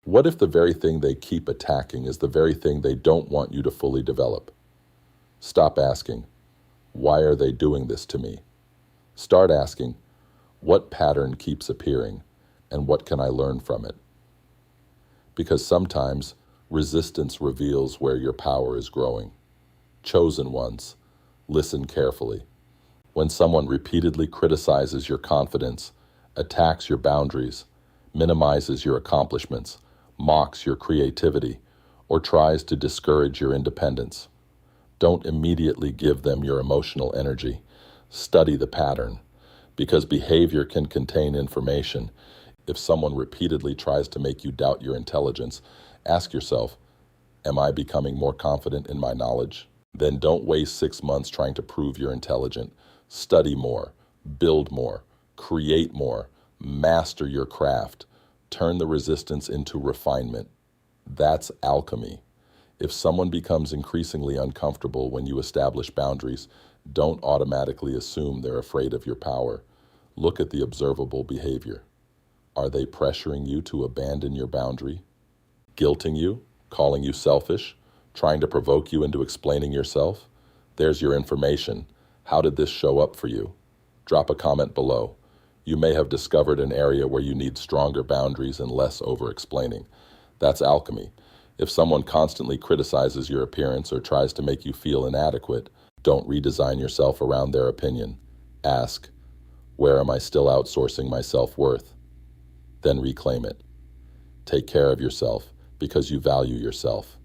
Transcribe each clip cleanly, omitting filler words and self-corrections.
What if the very thing they keep attacking is the very thing they don't want you to fully develop? Stop asking, why are they doing this to me? Start asking, what pattern keeps appearing, and what can I learn from it? Because sometimes resistance reveals where your power is growing. Chosen ones, listen carefully. When someone repeatedly criticizes your confidence, attacks your boundaries, minimizes your accomplishments, mocks your creativity, or tries to discourage your independence, don't immediately give them your emotional energy. Study the pattern, because behavior can contain information. If someone repeatedly tries to make you doubt your intelligence, ask yourself, am I becoming more confident in my knowledge? Then don't waste 6 months trying to prove you're intelligent. Study more, build more, create more, master your craft. Turn the resistance into refinement. That's alchemy. If someone becomes increasingly uncomfortable when you establish boundaries, don't automatically assume they're afraid of your power. Look at the observable behavior. Are they pressuring you to abandon your boundary? Guilting you? Calling you selfish? Trying to provoke you into explaining yourself? There's your information. How did this show up for you? Drop a comment below. You may have discovered an area where you need stronger boundaries and less over-explaining. That's alchemy. If someone constantly criticizes your appearance or tries to make you feel inadequate, don't redesign yourself around their opinion. Ask, where am I still outsourcing my self-worth? Then reclaim it. Take care of yourself because you value yourself.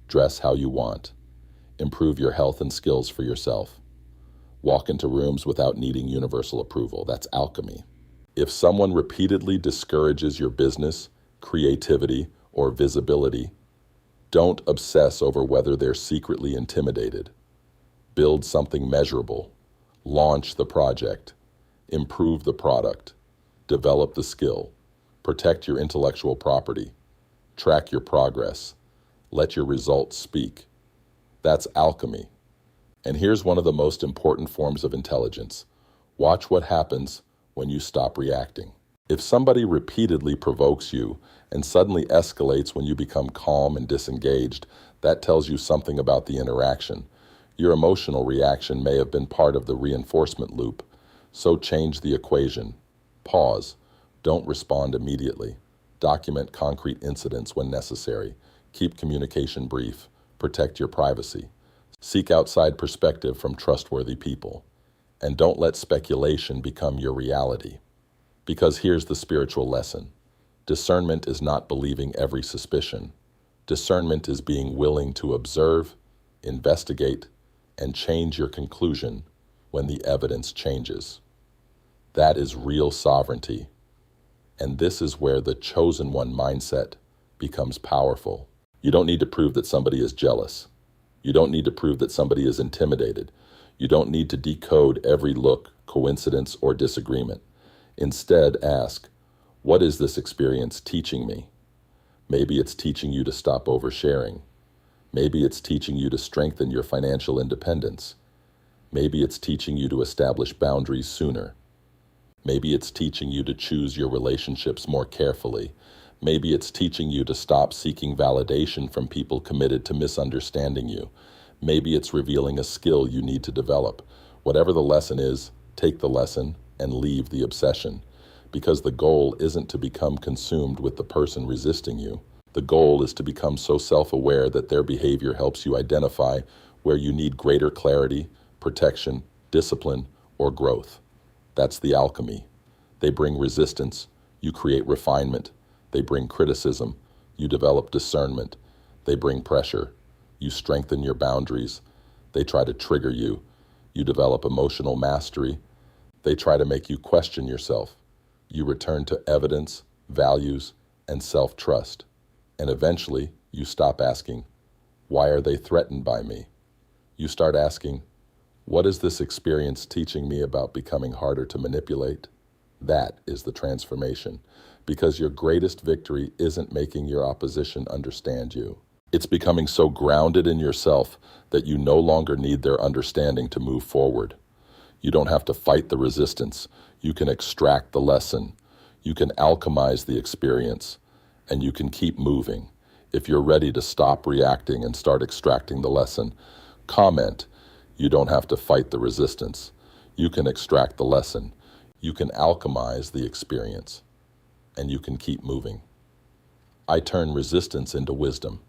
Dress how you want. Improve your health and skills for yourself. Walk into rooms without needing universal approval. That's alchemy. If someone repeatedly discourages your business, creativity, or visibility, don't obsess over whether they're secretly intimidated. Build something measurable. Launch the project. Improve the product. Develop the skill. Protect your intellectual property. Track your progress. Let your results speak. That's alchemy. And here's one of the most important forms of intelligence. Watch what happens when you stop reacting. If somebody repeatedly provokes you and suddenly escalates when you become calm and disengaged, that tells you something about the interaction. Your emotional reaction may have been part of the reinforcement loop. So change the equation. Pause. Don't respond immediately. Document concrete incidents when necessary. Keep communication brief. Protect your privacy. Seek outside perspective from trustworthy people. And don't let speculation become your reality. Because here's the spiritual lesson. Discernment is not believing every suspicion. Discernment is being willing to observe, investigate, and change your conclusion when the evidence changes. That is real sovereignty. And this is where the chosen one mindset becomes powerful. You don't need to prove that somebody is jealous. You don't need to prove that somebody is intimidated. You don't need to decode every look, coincidence, or disagreement. Instead, ask, what is this experience teaching me? Maybe it's teaching you to stop oversharing. Maybe it's teaching you to strengthen your financial independence. Maybe it's teaching you to establish boundaries sooner. Maybe it's teaching you to choose your relationships more carefully. Maybe it's teaching you to stop seeking validation from people committed to misunderstanding you. Maybe it's revealing a skill you need to develop. Whatever the lesson is, take the lesson and leave the obsession. Because the goal isn't to become consumed with the person resisting you. The goal is to become so self-aware that their behavior helps you identify where you need greater clarity, protection, discipline, or growth. That's the alchemy. They bring resistance, you create refinement. They bring criticism, you develop discernment. They bring pressure, you strengthen your boundaries. They try to trigger you, you develop emotional mastery. They try to make you question yourself. You return to evidence, values, and self-trust. And eventually, you stop asking, why are they threatened by me? You start asking, what is this experience teaching me about becoming harder to manipulate? That is the transformation. Because your greatest victory isn't making your opposition understand you. It's becoming so grounded in yourself that you no longer need their understanding to move forward. You don't have to fight the resistance. You can extract the lesson. You can alchemize the experience. and you can keep moving. If you're ready to stop reacting and start extracting the lesson, comment. You don't have to fight the resistance. You can extract the lesson. You can alchemize the experience, and you can keep moving. I turn resistance into wisdom.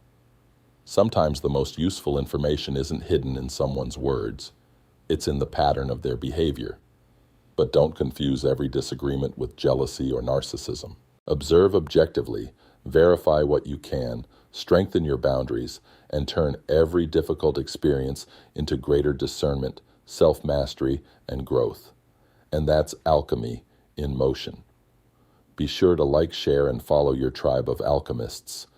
Sometimes the most useful information isn't hidden in someone's words. It's in the pattern of their behavior. But don't confuse every disagreement with jealousy or narcissism. Observe objectively, verify what you can, strengthen your boundaries, and turn every difficult experience into greater discernment, self-mastery, and growth. And that's Alchemy in Motion. Be sure to like, share, and follow your tribe of alchemists.